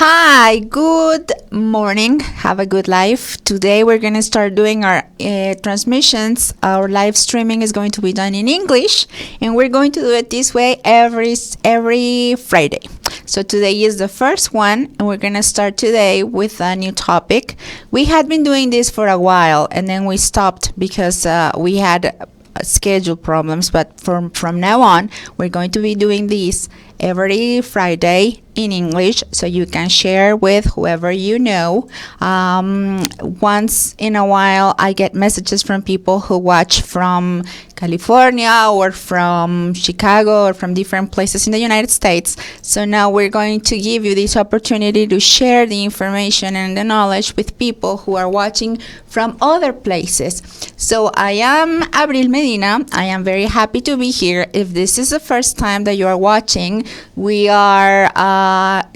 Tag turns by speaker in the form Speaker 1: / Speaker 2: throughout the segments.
Speaker 1: Hi, good morning. Have a good life. Today we're going to start doing our transmissions. Our live streaming is going to be done in English, and we're going to do it this way every Friday. So today is the first one, and we're going to start today with a new topic. We had been doing this for a while, and then we stopped because we had schedule problems, but from now on we're going to be doing these every Friday in English, so you can share with whoever you know. Once in a while I get messages from people who watch from California or from Chicago or from different places in the United States. So now we're going to give you this opportunity to share the information and the knowledge with people who are watching from other places. So I am Abril Medina. I am very happy to be here. If this is the first time that you are watching, we are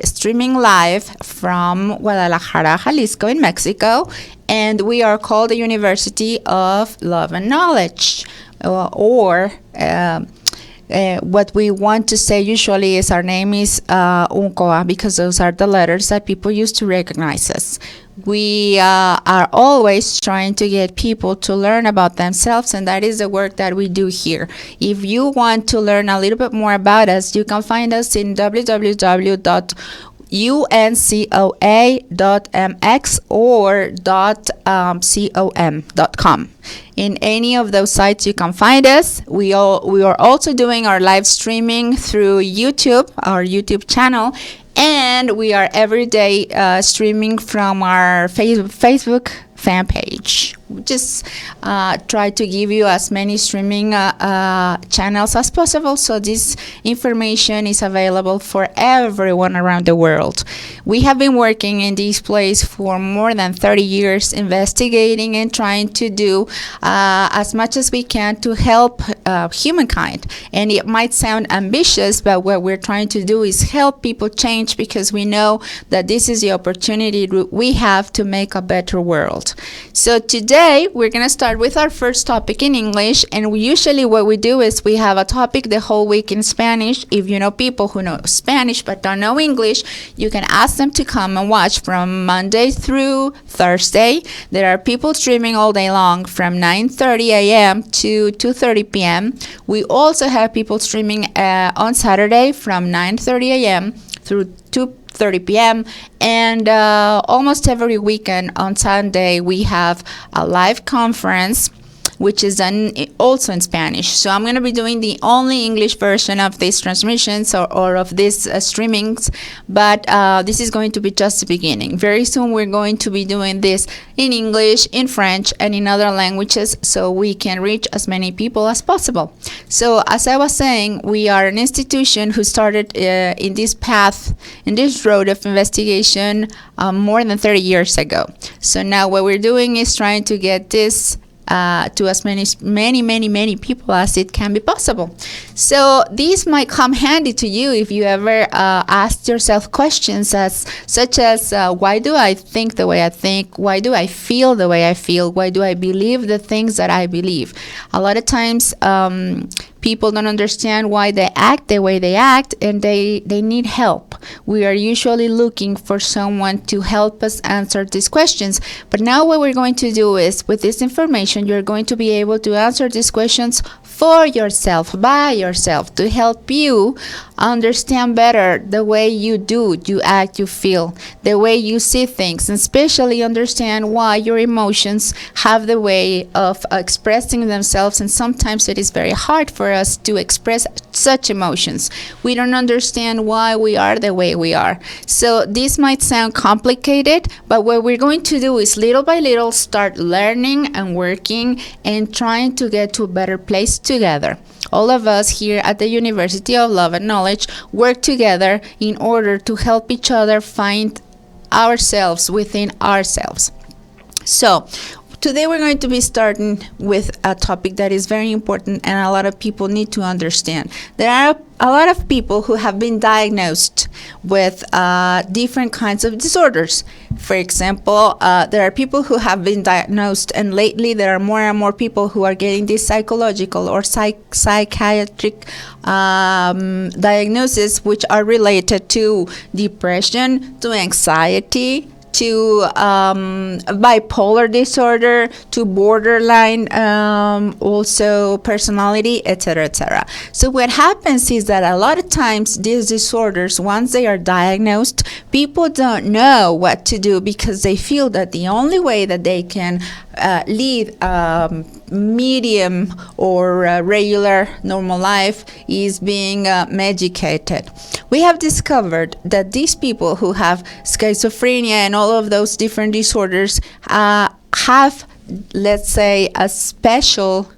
Speaker 1: streaming live from Guadalajara, Jalisco in Mexico, and we are called the University of Love and Knowledge, or what we want to say usually is our name is UNCOA, because those are the letters that people use to recognize us. We are always trying to get people to learn about themselves, and that is the work that we do here. If you want to learn a little bit more about us, you can find us in www.uncoa.mx or .com. In any of those sites you can find us. We are also doing our live streaming through YouTube, our YouTube channel, and we are every day streaming from our Facebook fan page. We just try to give you as many streaming channels as possible, so this information is available for everyone around the world. We have been working in this place for more than 30 years, investigating and trying to do as much as we can to help humankind. And it might sound ambitious, but what we're trying to do is help people change, because we know that this is the opportunity we have to make a better world. So today we're going to start with our first topic in English, and usually what we do is we have a topic the whole week in Spanish. If you know people who know Spanish but don't know English, you can ask them to come and watch from Monday through Thursday. There are people streaming all day long from 9:30 a.m. to 2:30 p.m. We also have people streaming on Saturday from 9:30 a.m. through 2:30 p.m. and almost every weekend on Sunday we have a live conference, which is done also in Spanish. So I'm going to be doing the only English version of these transmissions or of these streamings, but this is going to be just the beginning. Very soon we're going to be doing this in English, in French, and in other languages, so we can reach as many people as possible. So as I was saying, we are an institution who started in this path, in this road of investigation more than 30 years ago. So now what we're doing is trying to get this to as many people as it can be possible. So these might come handy to you if you ever asked yourself questions such as why do I think the way I think? Why do I feel the way I feel? Why do I believe the things that I believe? A lot of times people don't understand why they act the way they act, and they need help. We are usually looking for someone to help us answer these questions. But now what we're going to do is, with this information, you're going to be able to answer these questions for yourself, by yourself, to help you understand better the way you do, you act, you feel, the way you see things, and especially understand why your emotions have the way of expressing themselves, and sometimes it is very hard for us to express such emotions. We don't understand why we are the way we are. So this might sound complicated, but what we're going to do is little by little start learning and working and trying to get to a better place together. All of us here at the University of Love and Knowledge work together in order to help each other find ourselves within ourselves. So Today we're going to be starting with a topic that is very important and a lot of people need to understand. There are a lot of people who have been diagnosed with different kinds of disorders. For example, there are people who have been diagnosed, and lately there are more and more people who are getting these psychological or psychiatric diagnoses, which are related to depression, to anxiety, to bipolar disorder, to borderline, also personality, etc., etc. So what happens is that a lot of times these disorders, once they are diagnosed, people don't know what to do because they feel that the only way that they can lead medium or regular normal life is being medicated. We have discovered that these people who have schizophrenia and all of those different disorders have, let's say, a special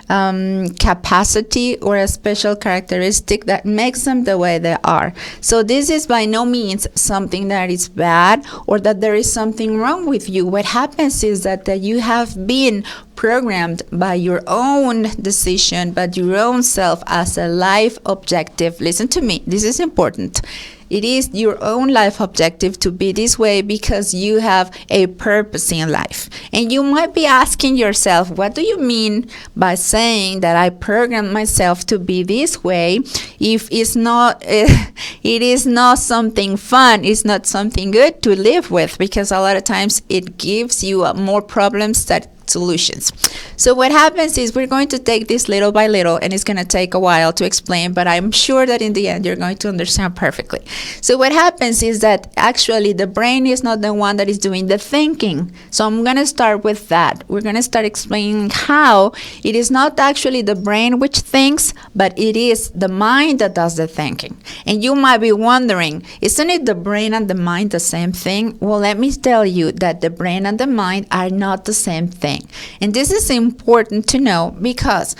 Speaker 1: capacity or a special characteristic that makes them the way they are. So this is by no means something that is bad or that there is something wrong with you. What happens is that you have been programmed by your own decision, by your own self as a life objective. Listen to me, this is important. It is your own life objective to be this way because you have a purpose in life. And you might be asking yourself, what do you mean by saying that I programmed myself to be this way if it's not, it is not something fun, it's not something good to live with, because a lot of times it gives you more problems than solutions. So what happens is we're going to take this little by little, and it's going to take a while to explain, but I'm sure that in the end you're going to understand perfectly. So what happens is that actually the brain is not the one that is doing the thinking. So I'm going to start with that. We're going to start explaining how it is not actually the brain which thinks, but it is the mind that does the thinking. And you might be wondering, isn't it the brain and the mind the same thing? Well, let me tell you that the brain and the mind are not the same thing. And this is important to know because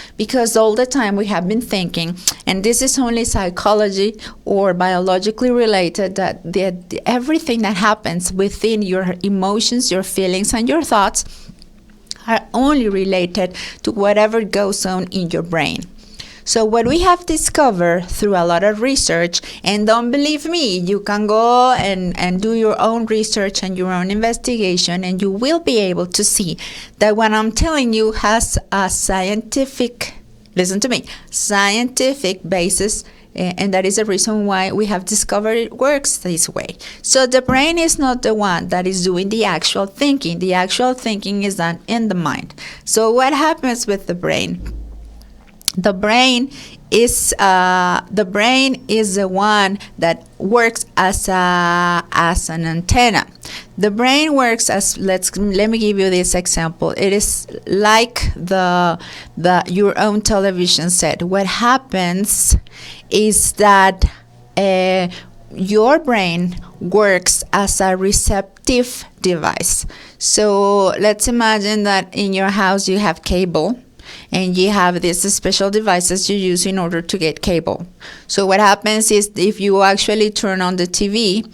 Speaker 1: all the time we have been thinking, and this is only psychology or biologically related, that everything that happens within your emotions, your feelings, and your thoughts are only related to whatever goes on in your brain. So what we have discovered through a lot of research, and don't believe me, you can go and do your own research and your own investigation, and you will be able to see that what I'm telling you has a scientific, listen to me, scientific basis, and that is the reason why we have discovered it works this way. So the brain is not the one that is doing the actual thinking. The actual thinking is done in the mind. So what happens with the brain? The brain is the one that works as an antenna. The brain works as, let me give you this example. It is like your own television set. What happens is that your brain works as a receptive device. So let's imagine that in your house you have cable, and you have these special devices you use in order to get cable. So what happens is if you actually turn on the TV,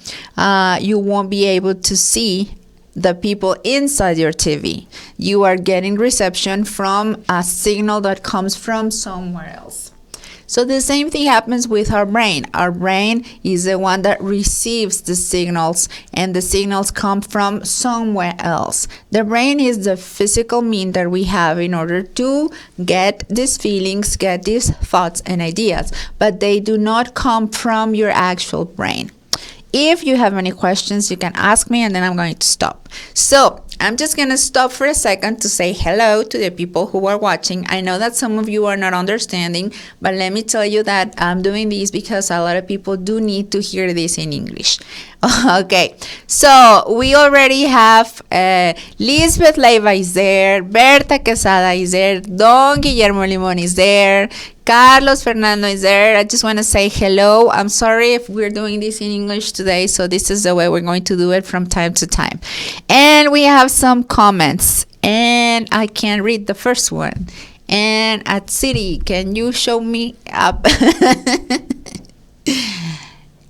Speaker 1: you won't be able to see the people inside your TV. You are getting reception from a signal that comes from somewhere else. So the same thing happens with our brain. Our brain is the one that receives the signals, and the signals come from somewhere else. The brain is the physical mean that we have in order to get these feelings, get these thoughts and ideas, but they do not come from your actual brain. If you have any questions, you can ask me, and then I'm going to stop. So I'm just going to stop for a second to say hello to the people who are watching. I know that some of you are not understanding, but let me tell you that I'm doing this because a lot of people do need to hear this in English. Okay, so we already have Lisbeth Leiva is there, Berta Quesada is there, Don Guillermo Limon is there, Carlos Fernando is there. I just want to say hello. I'm sorry if we're doing this in English today, so this is the way we're going to do it from time to time. And we have some comments, and I can read the first one. And at City, can you show me up?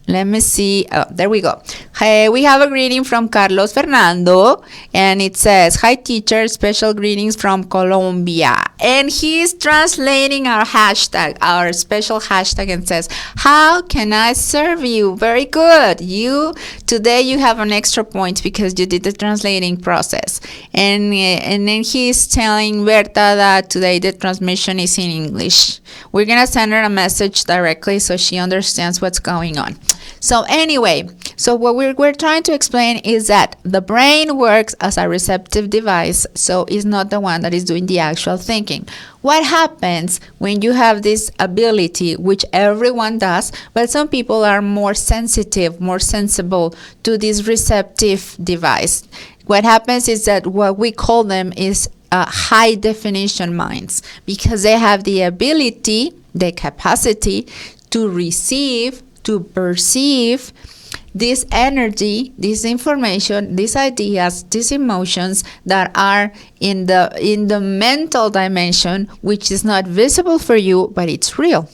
Speaker 1: Let me see. Oh, there we go. Hey, we have a greeting from Carlos Fernando, and it says, "Hi teacher, special greetings from Colombia." And he's translating our hashtag, our special hashtag, and says, "How can I serve you?" Very good. Today you have an extra point because you did the translating process. And then he's telling Berta that today the transmission is in English. We're gonna send her a message directly so she understands what's going on. So anyway, what we're trying to explain is that the brain works as a receptive device, so it's not the one that is doing the actual thinking. What happens when you have this ability, which everyone does, but some people are more sensitive, more sensible to this receptive device? What happens is that what we call them is high definition minds, because they have the ability, the capacity to receive, to perceive this energy, this information, these ideas, these emotions that are in the mental dimension, which is not visible for you, but it's real.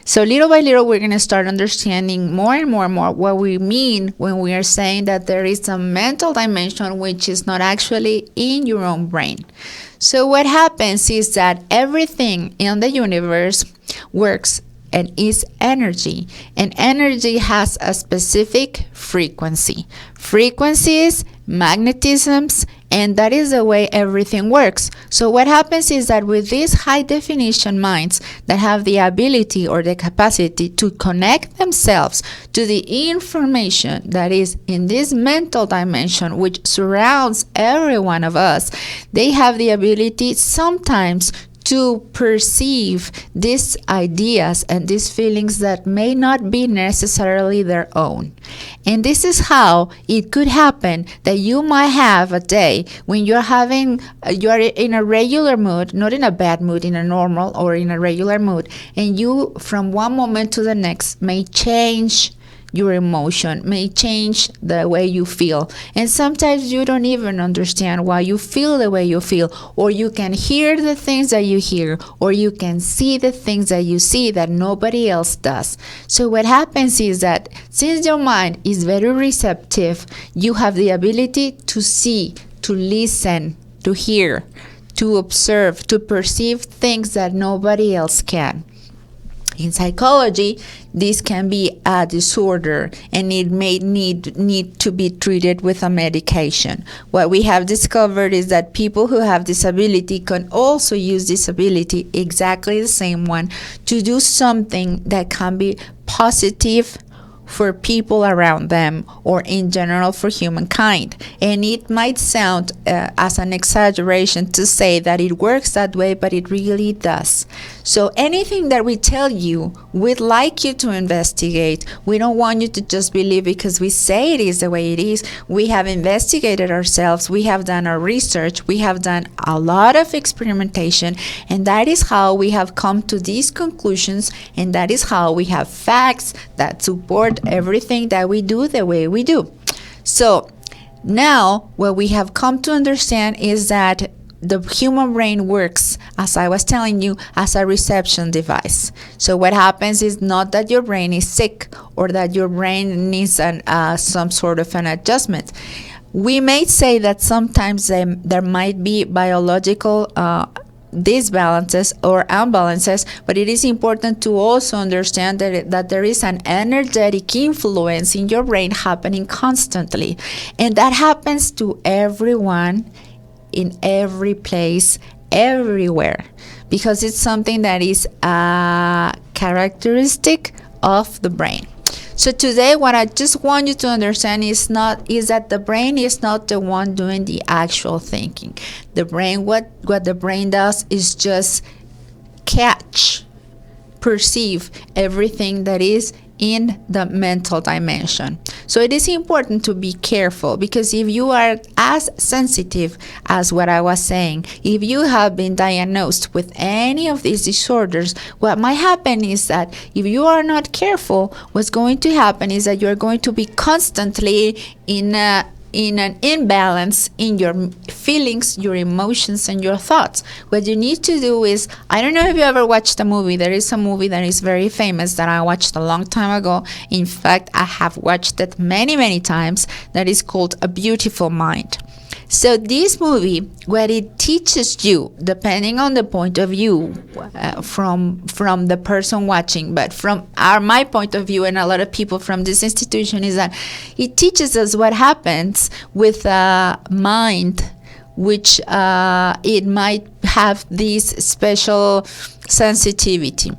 Speaker 1: So little by little, we're going to start understanding more and more and more what we mean when we are saying that there is a mental dimension which is not actually in your own brain. So what happens is that everything in the universe works and is energy, and energy has a specific frequency. Frequencies, magnetisms, and that is the way everything works. So what happens is that with these high definition minds that have the ability or the capacity to connect themselves to the information that is in this mental dimension which surrounds every one of us, they have the ability sometimes to perceive these ideas and these feelings that may not be necessarily their own. And this is how it could happen that you might have a day when you're in a regular mood, not in a bad mood, in a normal or in a regular mood, and you from one moment to the next may change your emotion, may change the way you feel. And sometimes you don't even understand why you feel the way you feel, or you can hear the things that you hear, or you can see the things that you see that nobody else does. So what happens is that since your mind is very receptive, you have the ability to see, to listen, to hear, to observe, to perceive things that nobody else can. In psychology, this can be a disorder, and it may need to be treated with a medication. What we have discovered is that people who have this ability can also use this ability, exactly the same one, to do something that can be positive for people around them, or in general for humankind. And it might sound as an exaggeration to say that it works that way, but it really does. So anything that we tell you, we'd like you to investigate. We don't want you to just believe because we say it is the way it is. We have investigated ourselves. We have done our research. We have done a lot of experimentation, and that is how we have come to these conclusions, and that is how we have facts that support everything that we do the way we do. So now what we have come to understand is that the human brain works, as I was telling you, as a reception device. So what happens is not that your brain is sick or that your brain needs some sort of an adjustment. We may say that sometimes there might be biological disbalances or imbalances, but it is important to also understand that there is an energetic influence in your brain happening constantly, and that happens to everyone in every place, everywhere, because it's something that is a characteristic of the brain. So today, what I just want you to understand is that the brain is not the one doing the actual thinking. The brain, what the brain does is just catch, perceive everything that is in the mental dimension. So it is important to be careful, because if you are as sensitive as what I was saying, if you have been diagnosed with any of these disorders, what might happen is that if you are not careful, what's going to happen is that you're going to be constantly in a in an imbalance in your feelings, your emotions, and your thoughts. What you need to do is, I don't know if you ever watched a movie. There is a movie that is very famous that I watched a long time ago. In fact, I have watched it many, many times. That is called A Beautiful Mind. So this movie, what it teaches you, depending on the point of view from the person watching, but from my point of view and a lot of people from this institution, is that it teaches us what happens with a mind which it might have this special sensitivity.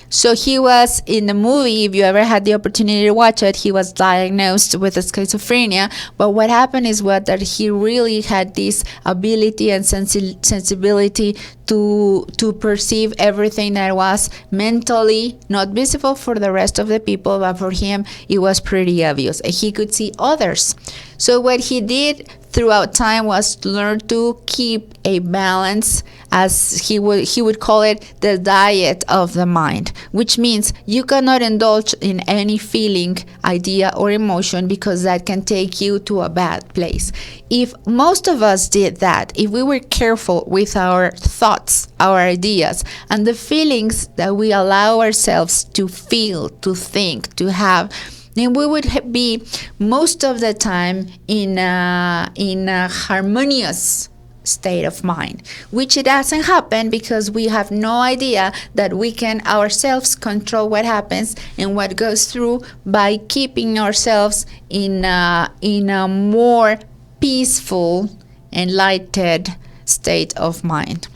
Speaker 1: So he was in the movie, if you ever had the opportunity to watch it, he was diagnosed with schizophrenia. But what happened is that he really had this ability and sensibility to perceive everything that was mentally not visible for the rest of the people, but for him it was pretty obvious. And he could see others. So what he did throughout time was to learn to keep a balance, as he would call it, the diet of the mind, which means you cannot indulge in any feeling, idea, or emotion, because that can take you to a bad place. If most of us did that, if we were careful with our thoughts, our ideas, and the feelings that we allow ourselves to feel, to think, to have, then we would be most of the time in a harmonious state of mind, which it doesn't happen because we have no idea that we can ourselves control what happens and what goes through by keeping ourselves in a more peaceful, enlightened state of mind.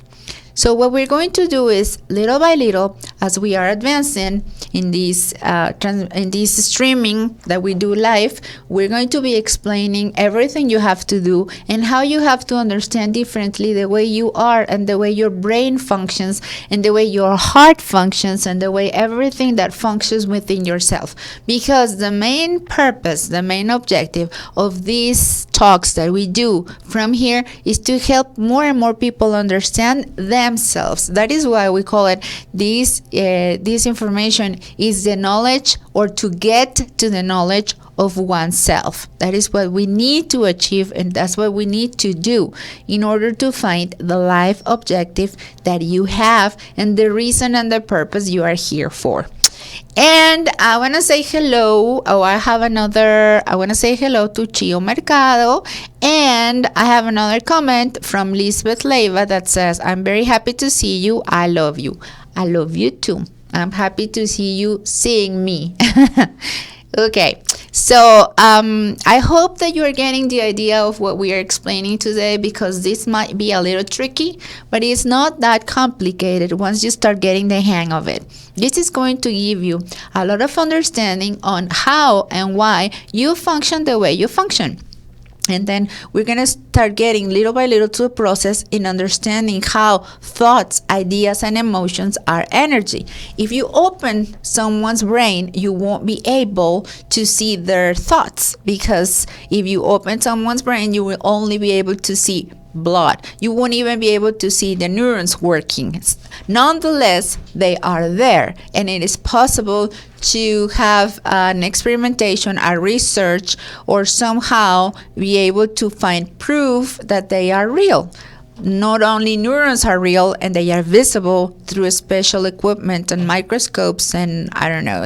Speaker 1: So what we're going to do is, little by little, as we are advancing in this streaming that we do live, we're going to be explaining everything you have to do and how you have to understand differently the way you are and the way your brain functions and the way your heart functions and the way everything that functions within yourself. Because the main purpose, the main objective of these talks that we do from here is to help more and more people understand themselves. That is why we call it this information is the knowledge, or to get to the knowledge of oneself. That is what we need to achieve, and that's what we need to do in order to find the life objective that you have and the reason and the purpose you are here for. And I want to say hello. I want to say hello to Chio Mercado. And I have another comment from Lisbeth Leiva that says, I'm very happy to see you. I love you. I love you too. I'm happy to see you seeing me. Okay, so I hope that you are getting the idea of what we are explaining today, because this might be a little tricky, but it's not that complicated once you start getting the hang of it. This is going to give you a lot of understanding on how and why you function the way you function. And then we're going to start getting little by little to a process in understanding how thoughts, ideas, and emotions are energy. If you open someone's brain, you won't be able to see their thoughts, because if you open someone's brain, you will only be able to see blood. You won't even be able to see the neurons working. Nonetheless, they are there, and it is possible to have an experimentation, a research, or somehow be able to find proof that they are real. Not only neurons are real and they are visible through special equipment and microscopes and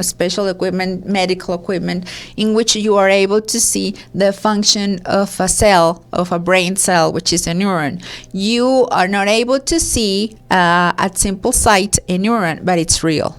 Speaker 1: special equipment, medical equipment, in which you are able to see the function of a cell, of a brain cell, which is a neuron. You are not able to see at simple sight a neuron, but it's real.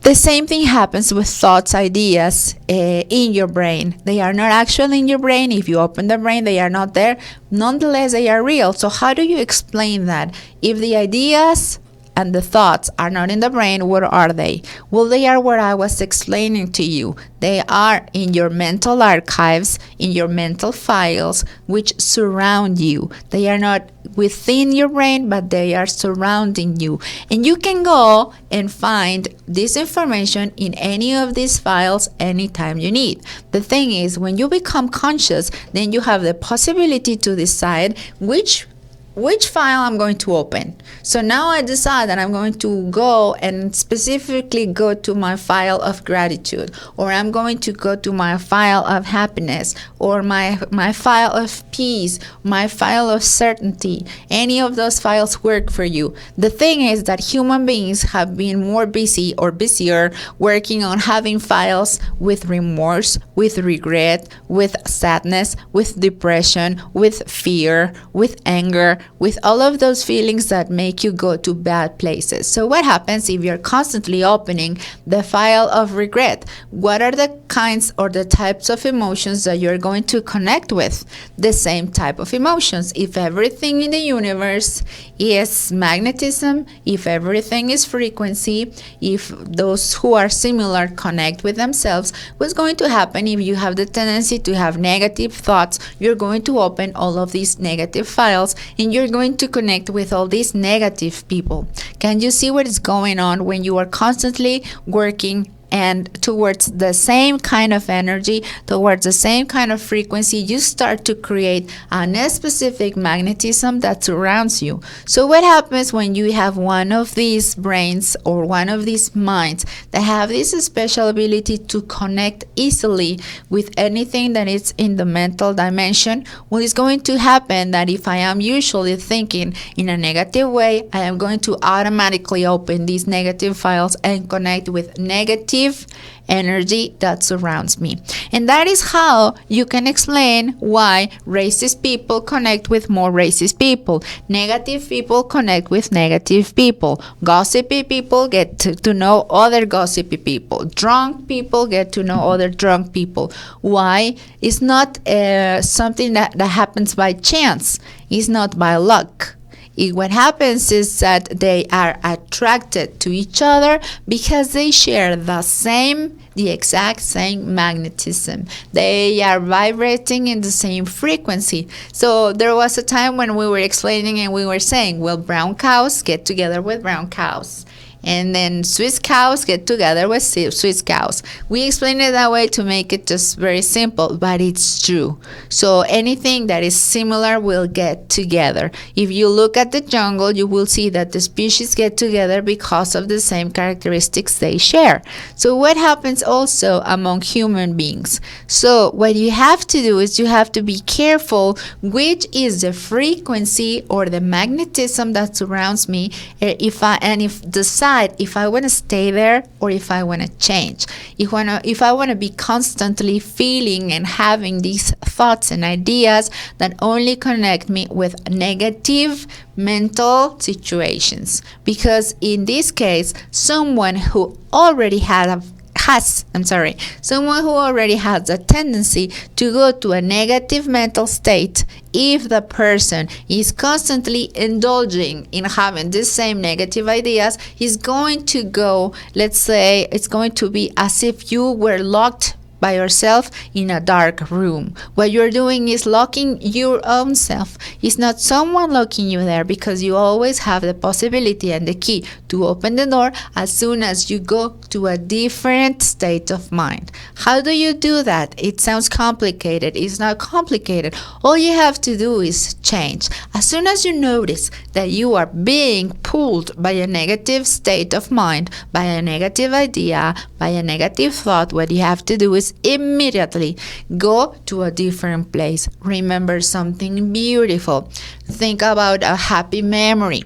Speaker 1: The same thing happens with thoughts, ideas in your brain. They are not actually in your brain. If you open the brain, they are not there. Nonetheless, they are real. So how do you explain that? If the ideas and the thoughts are not in the brain, where are they? Well, they are where I was explaining to you. They are in your mental archives, in your mental files, which surround you. They are not within your brain, but they are surrounding you. And you can go and find this information in any of these files anytime you need. The thing is, when you become conscious, then you have the possibility to decide which which file I'm going to open. So now I decide that I'm going to go and specifically go to my file of gratitude, or I'm going to go to my file of happiness, or my file of peace, my file of certainty. Any of those files work for you. The thing is that human beings have been more busy or busier working on having files with remorse, with regret, with sadness, with depression, with fear, with anger, with all of those feelings that make you go to bad places. So what happens if you're constantly opening the file of regret? What are the kinds or the types of emotions that you're going to connect with? The same type of emotions. If everything in the universe is magnetism, if everything is frequency, if those who are similar connect with themselves, what's going to happen if you have the tendency to have negative thoughts? You're going to open all of these negative files, and you're going to connect with all these negative people. Can you see what is going on when you are constantly working and towards the same kind of energy, towards the same kind of frequency? You start to create a specific magnetism that surrounds you. So what happens when you have one of these brains or one of these minds that have this special ability to connect easily with anything that is in the mental dimension? Well, it's going to happen that if I am usually thinking in a negative way, I am going to automatically open these negative files and connect with negative energy that surrounds me. And that is how you can explain why racist people connect with more racist people. Negative people connect with negative people. Gossipy people get to know other gossipy people. Drunk people get to know other drunk people. Why? It's not something that happens by chance. It's not by luck. What happens is that they are attracted to each other because they share the exact same magnetism. They are vibrating in the same frequency. So there was a time when we were explaining and we were saying, well, brown cows get together with brown cows. And then Swiss cows get together with Swiss cows. We explain it that way to make it just very simple, but it's true. So anything that is similar will get together. If you look at the jungle, you will see that the species get together because of the same characteristics they share. So what happens also among human beings? So what you have to do is you have to be careful which is the frequency or the magnetism that surrounds me, if I want to stay there or if I want to change. If I want to be constantly feeling and having these thoughts and ideas that only connect me with negative mental situations. Because in this case, someone who already has a tendency to go to a negative mental state, if the person is constantly indulging in having the same negative ideas, he's going to go, let's say, it's going to be as if you were locked by yourself in a dark room. What you're doing is locking your own self. It's not someone locking you there, because you always have the possibility and the key to open the door as soon as you go to a different state of mind. How do you do that? It sounds complicated. It's not complicated. All you have to do is change. As soon as you notice that you are being pulled by a negative state of mind, by a negative idea, by a negative thought, what you have to do is immediately go to a different place. Remember something beautiful. Think about a happy memory.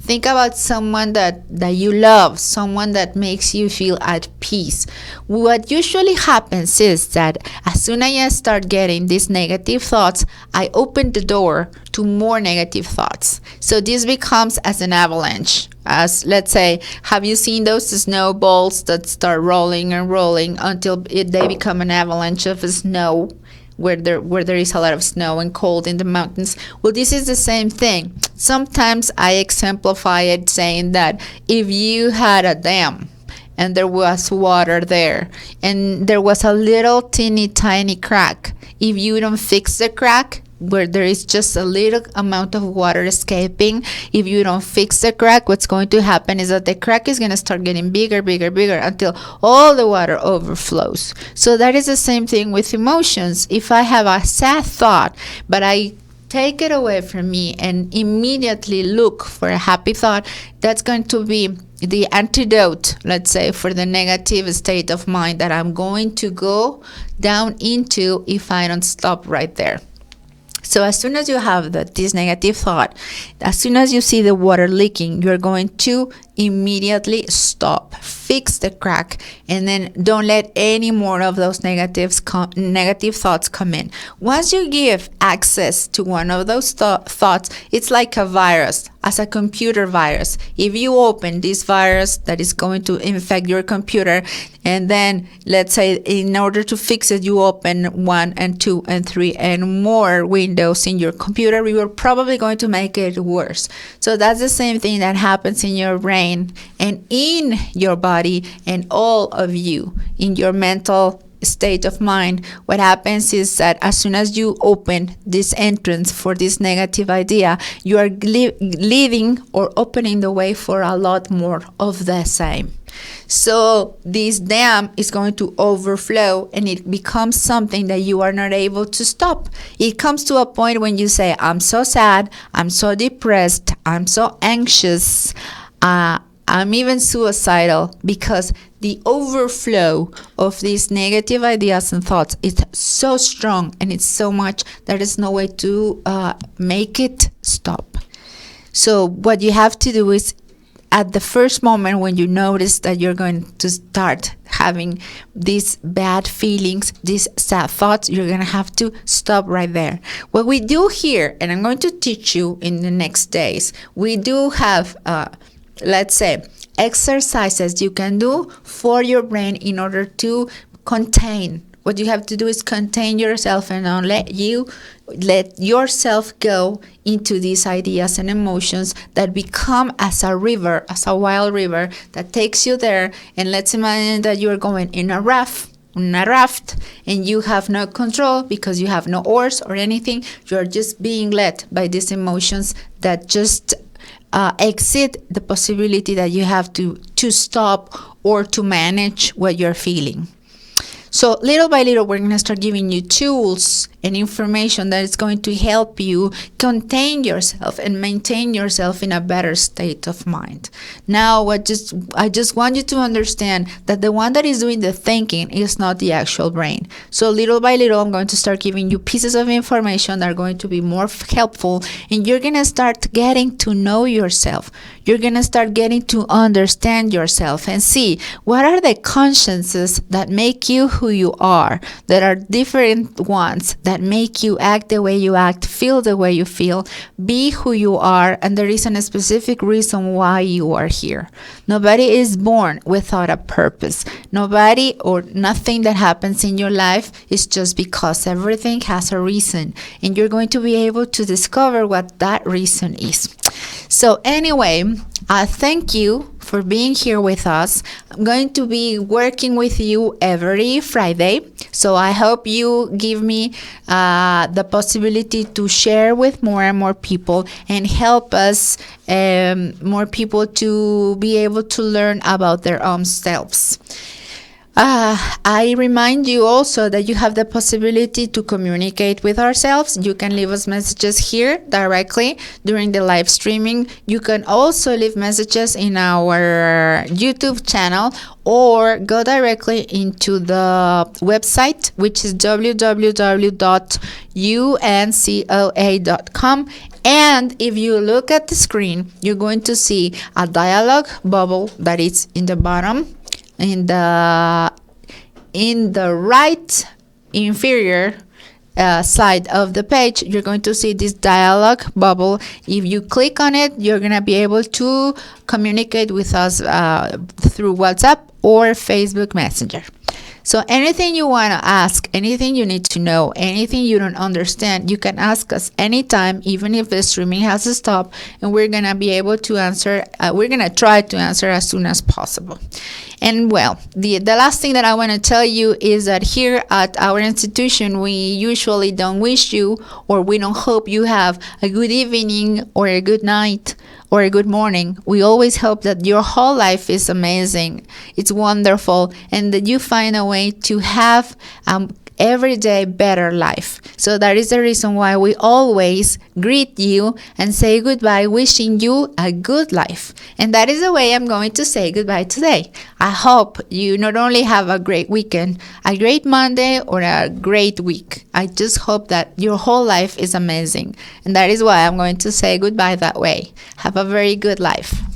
Speaker 1: Think about someone that you love, someone that makes you feel at peace. What usually happens is that as soon as I start getting these negative thoughts, I open the door to more negative thoughts. So this becomes as an avalanche. As, let's say, have you seen those snowballs that start rolling and rolling until they become an avalanche of snow? Where there is a lot of snow and cold in the mountains. Well, this is the same thing. Sometimes I exemplify it saying that if you had a dam and there was water there and there was a little teeny tiny crack, if you don't fix the crack, where there is just a little amount of water escaping, if you don't fix the crack, what's going to happen is that the crack is going to start getting bigger until all the water overflows. So that is the same thing with emotions. If I have a sad thought, but I take it away from me and immediately look for a happy thought, that's going to be the antidote, let's say, for the negative state of mind that I'm going to go down into if I don't stop right there. So as soon as you have this negative thought, as soon as you see the water leaking, you're going to immediately stop, fix the crack, and then don't let any more of those negative thoughts come in. Once you give access to one of those thoughts, it's like a virus, as a computer virus. If you open this virus that is going to infect your computer, and then let's say in order to fix it, you open 1 and 2 and 3 and more windows in your computer, you are probably going to make it worse. So that's the same thing that happens in your brain and in your body, and all of you in your mental state of mind. What happens is that as soon as you open this entrance for this negative idea, you are leaving or opening the way for a lot more of the same. So this dam is going to overflow, and it becomes something that you are not able to stop. It comes to a point when you say, I'm so sad, I'm so depressed, I'm so anxious, I'm even suicidal, because the overflow of these negative ideas and thoughts is so strong, and it's so much that there's no way to make it stop. So what you have to do is, at the first moment when you notice that you're going to start having these bad feelings, these sad thoughts, you're going to have to stop right there. What we do here, and I'm going to teach you in the next days, we do have let's say, exercises you can do for your brain in order to contain. What you have to do is contain yourself and not let yourself go into these ideas and emotions that become as a river, as a wild river that takes you there. And let's imagine that you're going in a raft, and you have no control because you have no oars or anything. You're just being led by these emotions that just exceed the possibility that you have to stop or to manage what you're feeling. So little by little, we're going to start giving you tools and information that is going to help you contain yourself and maintain yourself in a better state of mind. Now, I just want you to understand that the one that is doing the thinking is not the actual brain. So little by little, I'm going to start giving you pieces of information that are going to be more helpful, and you're going to start getting to know yourself. You're going to start getting to understand yourself and see what are the consciences that make you who you are. There are different ones that make you act the way you act, feel the way you feel, be who you are, and there is a specific reason why you are here. Nobody is born without a purpose. Nobody or nothing that happens in your life is just because. Everything has a reason, and you're going to be able to discover what that reason is. So anyway, thank you for being here with us. I'm going to be working with you every Friday. So I hope you give me the possibility to share with more and more people and help us, more people to be able to learn about their own selves. I remind you also that you have the possibility to communicate with ourselves. You can leave us messages here directly during the live streaming. You can also leave messages in our YouTube channel or go directly into the website, which is www.uncoa.com. And if you look at the screen, you're going to see a dialogue bubble that is in the bottom. In the right inferior side of the page, you're going to see this dialogue bubble. If you click on it, you're going to be able to communicate with us through WhatsApp or Facebook Messenger. So anything you want to ask, anything you need to know, anything you don't understand, you can ask us anytime, even if the streaming has to stop, and we're going to be able to answer. We're going to try to answer as soon as possible. And well, the last thing that I want to tell you is that here at our institution, we usually don't wish you, or we don't hope you have a good evening or a good night or a good morning. We always hope that your whole life is amazing, it's wonderful, and that you find a way to have everyday better life. So that is the reason why we always greet you and say goodbye, wishing you a good life. And that is the way I'm going to say goodbye today. I hope you not only have a great weekend, a great Monday, or a great week. I just hope that your whole life is amazing. And that is why I'm going to say goodbye that way. Have a very good life.